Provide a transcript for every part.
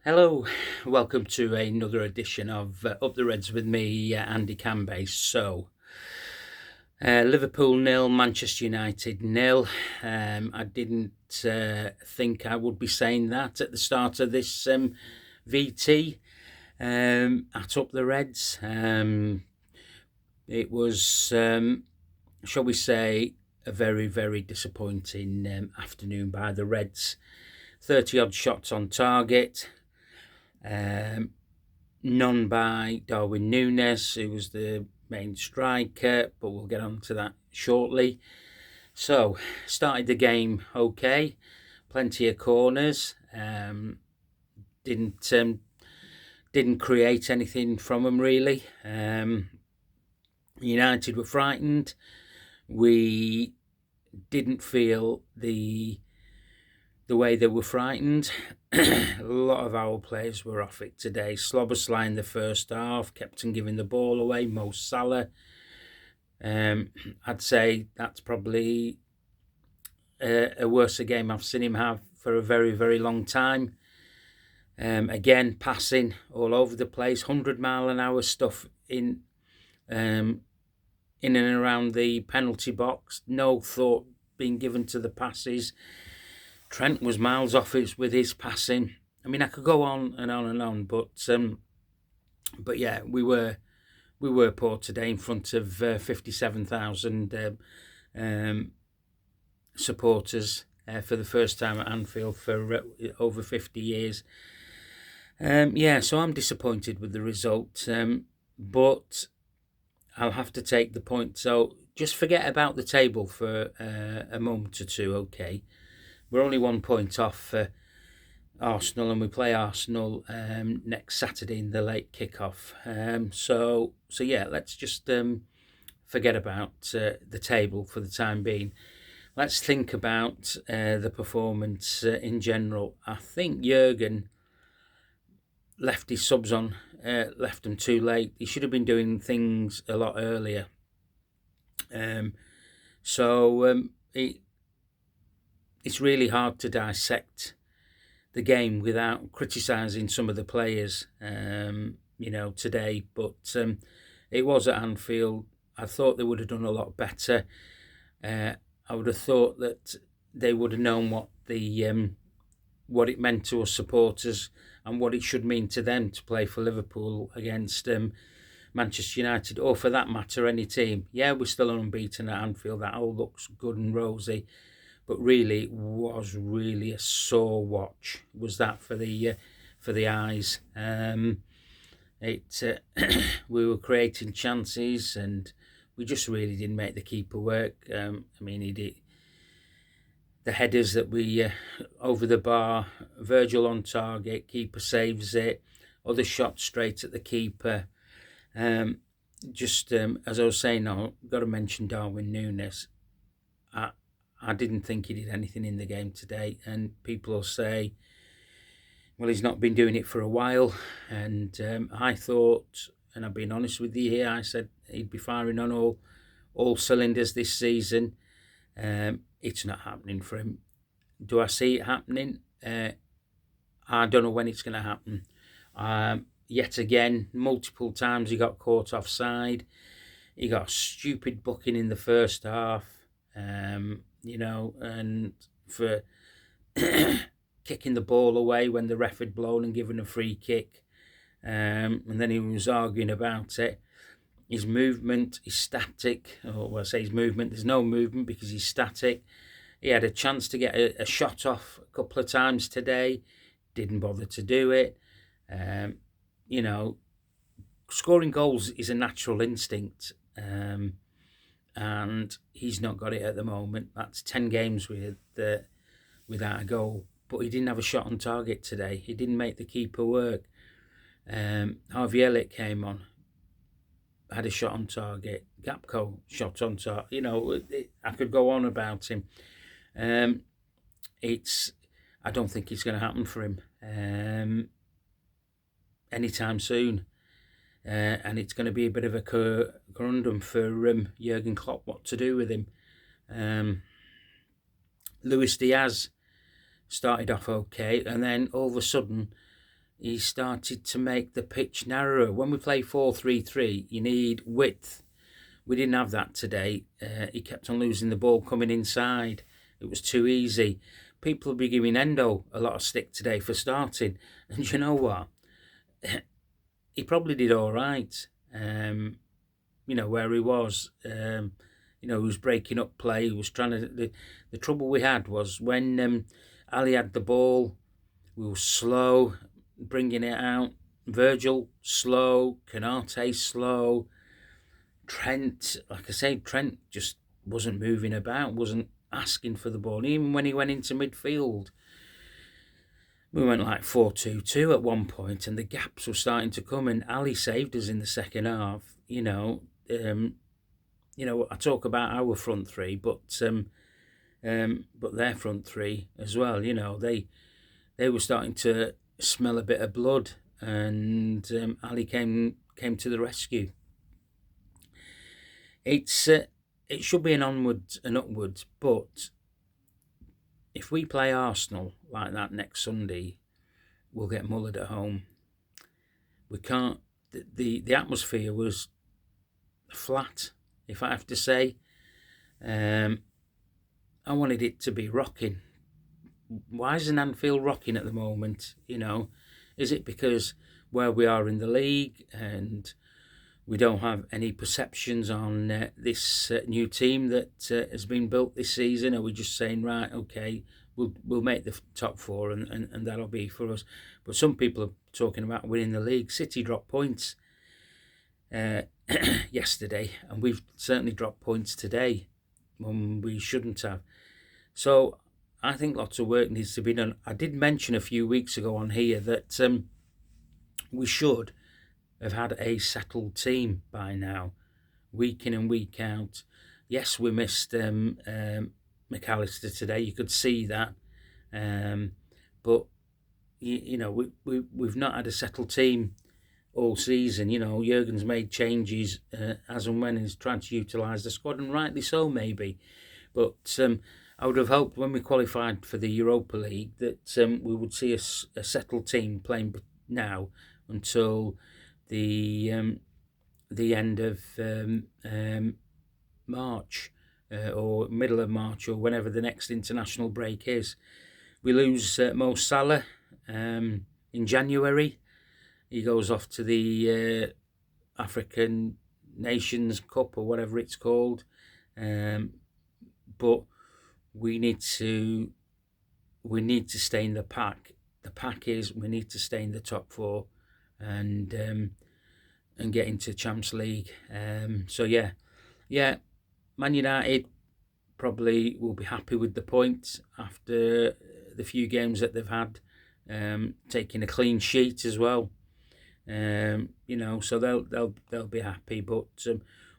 Hello, welcome to another edition of Up the Reds with me, Andy Cambase. Liverpool nil, Manchester United nil. I didn't think I would be saying that at the start of this VT at Up the Reds. It was, shall we say, a very, very disappointing afternoon by the Reds. 30-odd shots on target. None by Darwin Nunez, who was the main striker, but we'll get on to that shortly. So, started the game okay, plenty of corners. Didn't create anything from them really. United were frightened. We didn't feel the way they were frightened. A lot of our players were off it today. Slobosly in the first half, kept on giving the ball away. Mo Salah. I'd say that's probably a worse game I've seen him have for a very, very long time. Again, passing all over the place, 100-mile-an-hour stuff in and around the penalty box. No thought being given to the passes. Trent was miles off it with his passing. I mean, I could go on and on and on, but yeah, we were poor today in front of 57,000 supporters for the first time at Anfield for over 50 years. So I'm disappointed with the result, but I'll have to take the point. So just forget about the table for a moment or two, okay? We're only 1 point off Arsenal, and we play Arsenal next Saturday in the late kickoff. So yeah, let's just forget about the table for the time being. Let's think about the performance in general. I think Jurgen left his subs on, left them too late. He should have been doing things a lot earlier. It's really hard to dissect the game without criticising some of the players, today. But it was at Anfield. I thought they would have done a lot better. I would have thought that they would have known what it meant to us supporters and what it should mean to them to play for Liverpool against Manchester United, or for that matter, any team. Yeah, we're still unbeaten at Anfield. That all looks good and rosy. But really, it was really a sore watch. Was that for the eyes? We were creating chances, and we just really didn't make the keeper work. He did the headers that we over the bar. Virgil on target, keeper saves it. Other shots straight at the keeper. As I was saying, I've got to mention Darwin Nunez. I didn't think he did anything in the game today, and people will say, well, he's not been doing it for a while, and I thought, and I've been honest with you here, I said he'd be firing on all cylinders this season. It's not happening for him. Do I see it happening? I don't know when it's going to happen. Yet again, multiple times he got caught offside. He got a stupid booking in the first half. And for kicking the ball away when the ref had blown and given a free kick. And then he was arguing about it. His movement is static. Or I say his movement, there's no movement because he's static. He had a chance to get a shot off a couple of times today. Didn't bother to do it. Scoring goals is a natural instinct. And he's not got it at the moment. That's 10 games without a goal. But he didn't have a shot on target today. He didn't make the keeper work. Harvey Elliott came on, had a shot on target. Gapco shot on target. I could go on about him. I don't think it's going to happen for him anytime soon. And it's going to be a bit of a conundrum for Jurgen Klopp what to do with him. Luis Diaz started off okay, and then all of a sudden he started to make the pitch narrower. When we play 4-3-3, you need width. We didn't have that today. He kept on losing the ball coming inside. It was too easy. People will be giving Endo a lot of stick today for starting. And you know what? He probably did all right. Where he was. He was breaking up play. He was trying to. The trouble we had was when Ali had the ball, we were slow bringing it out. Virgil slow, Canate slow. Trent, like I say, Trent just wasn't moving about, wasn't asking for the ball. Even when he went into midfield, we went like 4-2-2 at one point, and the gaps were starting to come. And Ali saved us in the second half. I talk about our front three, but their front three as well. They were starting to smell a bit of blood, and Ali came to the rescue. It should be an onwards and upwards, but if we play Arsenal like that next Sunday, we'll get mullered at home. We can't. The atmosphere was flat, if I have to say. I wanted it to be rocking. Why isn't Anfield rocking at the moment? Is it because where we are in the league and we don't have any perceptions on this new team that has been built this season? Are we just saying, right, okay, we'll make the top four and that'll be for us? But some people are talking about winning the league. City dropped points yesterday, and we've certainly dropped points today when we shouldn't have. So I think lots of work needs to be done. I did mention a few weeks ago on here that we should have had a settled team by now, week in and week out. Yes, we missed McAllister today. You could see that, but we've not had a settled team all season. Jurgen's made changes as and when he's trying to utilise the squad, and rightly so, maybe. But I would have hoped when we qualified for the Europa League that we would see a settled team playing now until the end of March or middle of March, or whenever the next international break is. We lose Mo Salah in January. He goes off to the African Nations Cup or whatever it's called. But we need to stay in the pack. The pack is we need to stay in the top four and get into Champions League. Man United probably will be happy with the points after the few games that they've had, taking a clean sheet as well. So they'll be happy, but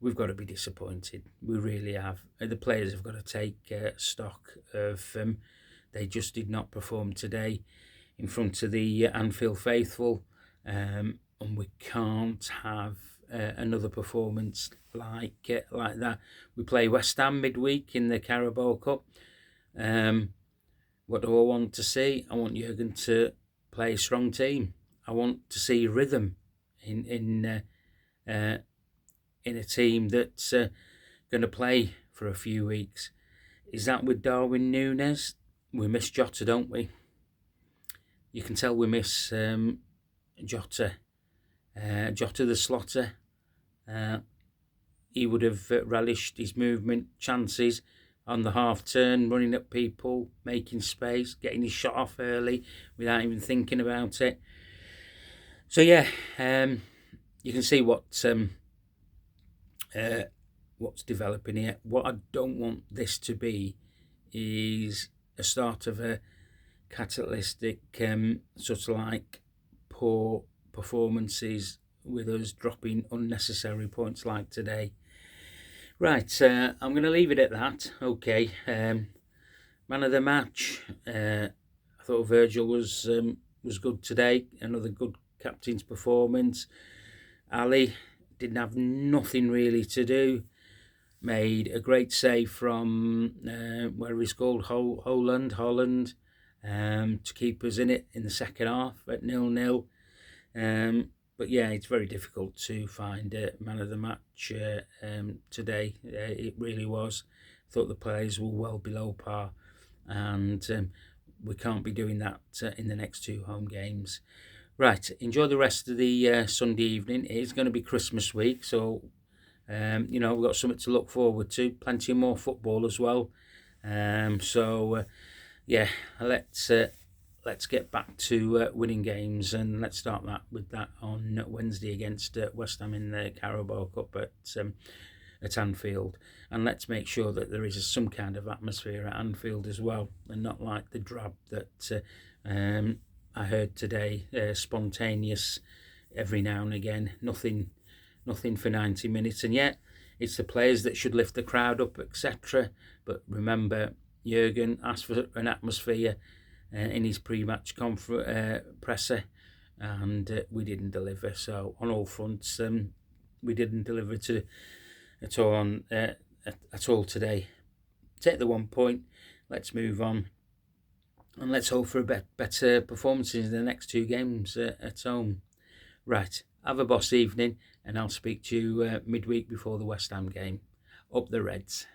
we've got to be disappointed. We really have. The players have got to take stock of they just did not perform today in front of the Anfield faithful, and we can't have another performance like that. We play West Ham midweek in the Carabao Cup. What do I want to see? I want Jurgen to play a strong team. I want to see rhythm in a team that's going to play for a few weeks. Is that with Darwin Nunez? We miss Jota, don't we? You can tell we miss Jota. Jota the Slotter. He would have relished his movement chances on the half turn, running at people, making space, getting his shot off early without even thinking about it. So you can see what's developing here. What I don't want this to be is a start of a catalytic sort of like poor performances with us dropping unnecessary points like today. Right, I'm going to leave it at that. Okay, man of the match. I thought Virgil was good today. Another good captain's performance. Ali didn't have nothing really to do. Made a great save from where he's called Holland. to keep us in it in the second half at 0-0. But yeah, it's very difficult to find a man of the match today. It really was. I thought the players were well below par, and we can't be doing that in the next 2 home games. Right, enjoy the rest of the Sunday evening. It is going to be Christmas week, so we've got something to look forward to. Plenty more football as well. Yeah, let's get back to winning games, and let's start with that on Wednesday against West Ham in the Carabao Cup at Anfield, and let's make sure that there is some kind of atmosphere at Anfield as well, and not like the drab that I heard today, spontaneous every now and again, nothing for 90 minutes, and yet it's the players that should lift the crowd up, etc. But remember, Jurgen asked for an atmosphere in his pre-match presser, and we didn't deliver. So on all fronts, we didn't deliver at all today. Take the 1 point. Let's move on, and let's hope for a better performances in the next 2 games at home. Right, have a boss evening, and I'll speak to you midweek before the West Ham game. Up the Reds.